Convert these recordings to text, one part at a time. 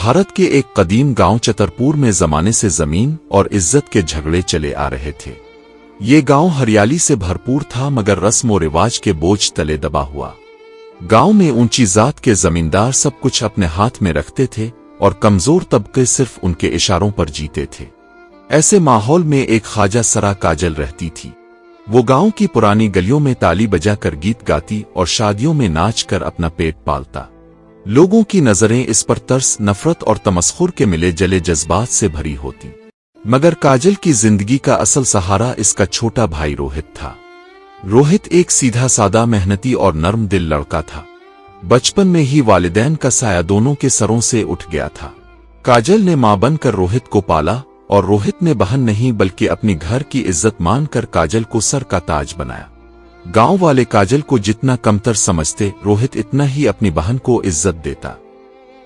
भारत के एक कदीम गांव चतरपुर में जमाने से जमीन और इज्जत के झगड़े चले आ रहे थे। ये गांव हरियाली से भरपूर था मगर रस्म और रिवाज के बोझ तले दबा हुआ। गांव में ऊंची जात के जमींदार सब कुछ अपने हाथ में रखते थे और कमजोर तबके सिर्फ उनके इशारों पर जीते थे। ऐसे माहौल में एक ख्वाजा सरा काजल रहती थी। वो गांव की पुरानी गलियों में ताली बजाकर गीत गाती और शादियों में नाच कर अपना पेट पालता। लोगों की नजरें इस पर तरस, नफरत और तमस्खुर के मिले जले जज्बात से भरी होती। मगर काजल की जिंदगी का असल सहारा इसका छोटा भाई रोहित था। रोहित एक सीधा सादा, मेहनती और नर्म दिल लड़का था। बचपन में ही वालिदैन का साया दोनों के सरों से उठ गया था। काजल ने मां बनकर रोहित को पाला और रोहित ने बहन नहीं बल्कि अपनी घर की इज्जत मानकर काजल को सर का ताज बनाया। गांव वाले काजल को जितना कमतर समझते, रोहित इतना ही अपनी बहन को इज्जत देता।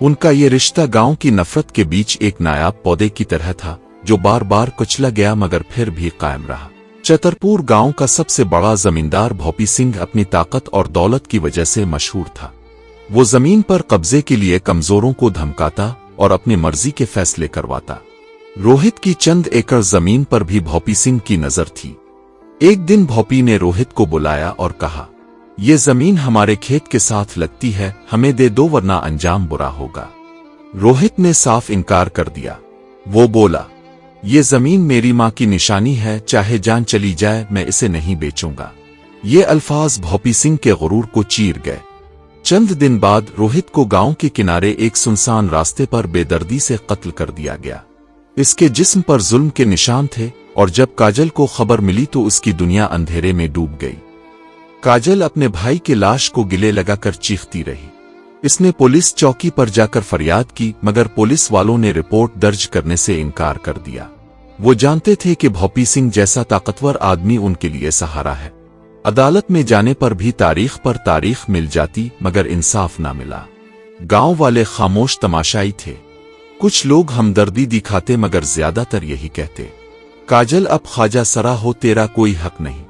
उनका ये रिश्ता गांव की नफरत के बीच एक नायाब पौधे की तरह था जो बार बार कुचला गया मगर फिर भी कायम रहा। चतरपुर गांव का सबसे बड़ा जमींदार भोपी सिंह अपनी ताकत और दौलत की वजह से मशहूर था। वो जमीन पर कब्जे के लिए कमजोरों को धमकाता और अपनी मर्जी के फैसले करवाता। रोहित की चंद एकड़ जमीन पर भी भोपी सिंह की नजर थी। एक दिन भोपी ने रोहित को बुलाया और कहा, ये जमीन हमारे खेत के साथ लगती है, हमें दे दो वरना अंजाम बुरा होगा। रोहित ने साफ इनकार कर दिया। वो बोला, ये जमीन मेरी मां की निशानी है, चाहे जान चली जाए मैं इसे नहीं बेचूंगा। ये अल्फाज भोपी सिंह के गुरूर को चीर गए। चंद दिन बाद रोहित को गांव के किनारे एक सुनसान रास्ते पर बेदर्दी से कत्ल कर दिया गया। इसके जिस्म पर जुल्म के निशान थे और जब काजल को खबर मिली तो उसकी दुनिया अंधेरे में डूब गई। काजल अपने भाई की लाश को गिले लगाकर चीखती रही। इसने पुलिस चौकी पर जाकर फरियाद की मगर पुलिस वालों ने रिपोर्ट दर्ज करने से इनकार कर दिया। वो जानते थे कि भोपी सिंह जैसा ताकतवर आदमी उनके लिए सहारा है। अदालत में जाने पर भी तारीख पर तारीख मिल जाती मगर इंसाफ ना मिला। गांव वाले खामोश तमाशाई थे। कुछ लोग हमदर्दी दिखाते मगर ज्यादातर यही कहते, काजल अब ख्वाजा सरा हो, तेरा कोई हक नहीं।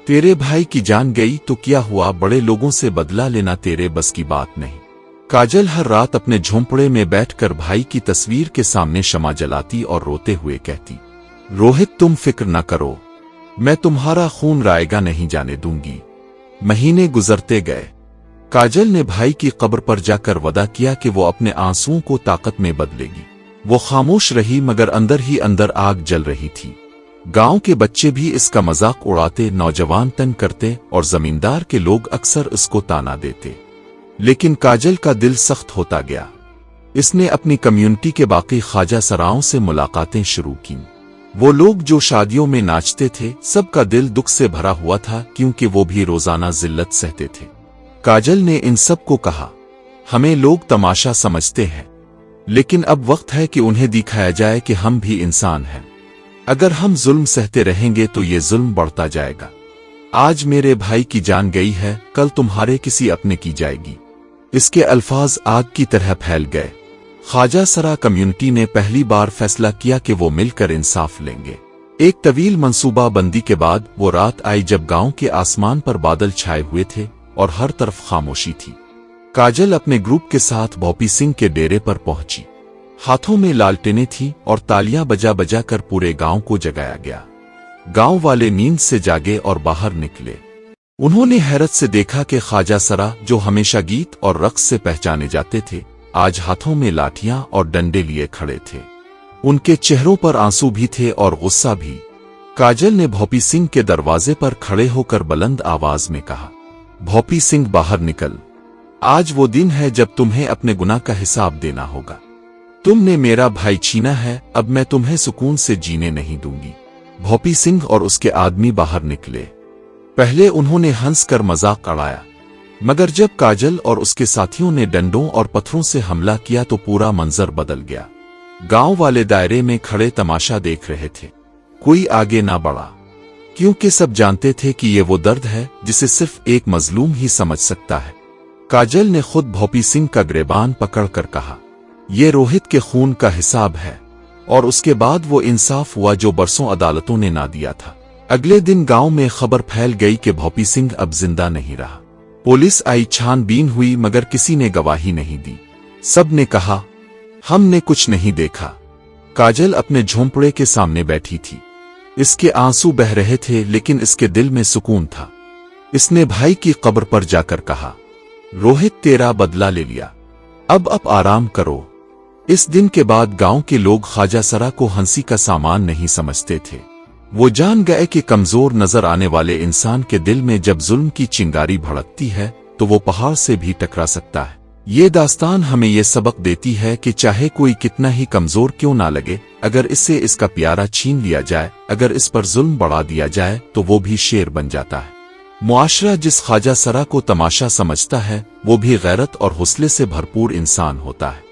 तेरे भाई की जान गई तो क्या हुआ, बड़े लोगों से बदला लेना तेरे बस की बात नहीं। काजल हर रात अपने झोंपड़े में बैठकर भाई की तस्वीर के सामने शमा जलाती और रोते हुए कहती, रोहित तुम फिक्र न करो, मैं तुम्हारा खून रायगा नहीं जाने दूंगी। महीने गुजरते गए। काजल ने भाई की कब्र पर जाकर वदा किया कि वो अपने आंसुओं को ताकत में बदलेगी। वो खामोश रही मगर अंदर ही अंदर आग जल रही थी। गांव के बच्चे भी इसका मजाक उड़ाते, नौजवान तंग करते और जमींदार के लोग अक्सर इसको ताना देते। लेकिन काजल का दिल सख्त होता गया। इसने अपनी कम्युनिटी के बाकी ख्वाजा सराओं से मुलाकातें शुरू की। वो लोग जो शादियों में नाचते थे, सबका दिल दुख से भरा हुआ था क्योंकि वो भी रोजाना जिल्लत सहते थे। काजल ने इन सब को कहा, हमें लोग तमाशा समझते हैं लेकिन अब वक्त है कि उन्हें दिखाया जाए कि हम भी इंसान हैं। अगर हम जुल्म सहते रहेंगे तो ये जुल्म बढ़ता जाएगा। आज मेरे भाई की जान गई है, कल तुम्हारे किसी अपने की जाएगी। इसके अल्फाज आग की तरह फैल गए। ख्वाजा सरा कम्युनिटी ने पहली बार फैसला किया कि वो मिलकर इंसाफ लेंगे। एक तवील मंसूबा बंदी के बाद वो रात आई जब गांव के आसमान पर बादल छाए हुए थे और हर तरफ खामोशी थी। काजल अपने ग्रुप के साथ भोपी सिंह के डेरे पर पहुंची। हाथों में लालटेनें थीं और तालियां बजा बजा कर पूरे गांव को जगाया गया। गांव वाले नींद से जागे और बाहर निकले। उन्होंने हैरत से देखा कि ख्वाजा सरा, जो हमेशा गीत और रक्स से पहचाने जाते थे, आज हाथों में लाठियां और डंडे लिए खड़े थे। उनके चेहरों पर आंसू भी थे और गुस्सा भी। काजल ने भोपी सिंह के दरवाजे पर खड़े होकर बुलंद आवाज में कहा, भोपी सिंह बाहर निकल। आज वो दिन है जब तुम्हें अपने गुनाह का हिसाब देना होगा। तुमने मेरा भाई छीना है, अब मैं तुम्हें सुकून से जीने नहीं दूंगी। भोपी सिंह और उसके आदमी बाहर निकले। पहले उन्होंने हंसकर मजाक उड़ाया मगर जब काजल और उसके साथियों ने डंडों और पत्थरों से हमला किया तो पूरा मंजर बदल गया। गांव वाले दायरे में खड़े तमाशा देख रहे थे। कोई आगे ना बढ़ा क्योंकि सब जानते थे कि ये वो दर्द है जिसे सिर्फ एक मजलूम ही समझ सकता है। काजल ने खुद भोपी सिंह का गिरबान पकड़कर कहा, ये रोहित के खून का हिसाब है। और उसके बाद वो इंसाफ हुआ जो बरसों अदालतों ने ना दिया था। अगले दिन गांव में खबर फैल गई कि भोपी सिंह अब जिंदा नहीं रहा। पुलिस आई, छानबीन हुई मगर किसी ने गवाही नहीं दी। सब ने कहा, हमने कुछ नहीं देखा। काजल अपने झोंपड़े के सामने बैठी थी। इसके आंसू बह रहे थे लेकिन इसके दिल में सुकून था। इसने भाई की कब्र पर जाकर कहा, रोहित तेरा बदला ले लिया, अब आराम करो। इस दिन के बाद गांव के लोग ख्वाजा सरा को हंसी का सामान नहीं समझते थे। वो जान गए कि कमजोर नजर आने वाले इंसान के दिल में जब जुल्म की चिंगारी भड़कती है तो वो पहाड़ से भी टकरा सकता है। ये दास्तान हमें ये सबक देती है कि चाहे कोई कितना ही कमजोर क्यों ना लगे, अगर इससे इसका प्यारा छीन लिया जाए, अगर इस पर जुल्म बढ़ा दिया जाए तो वो भी शेर बन जाता है। मुआशरा जिस ख्वाजा सरा को तमाशा समझता है वो भी गैरत और हौसले से भरपूर इंसान होता है।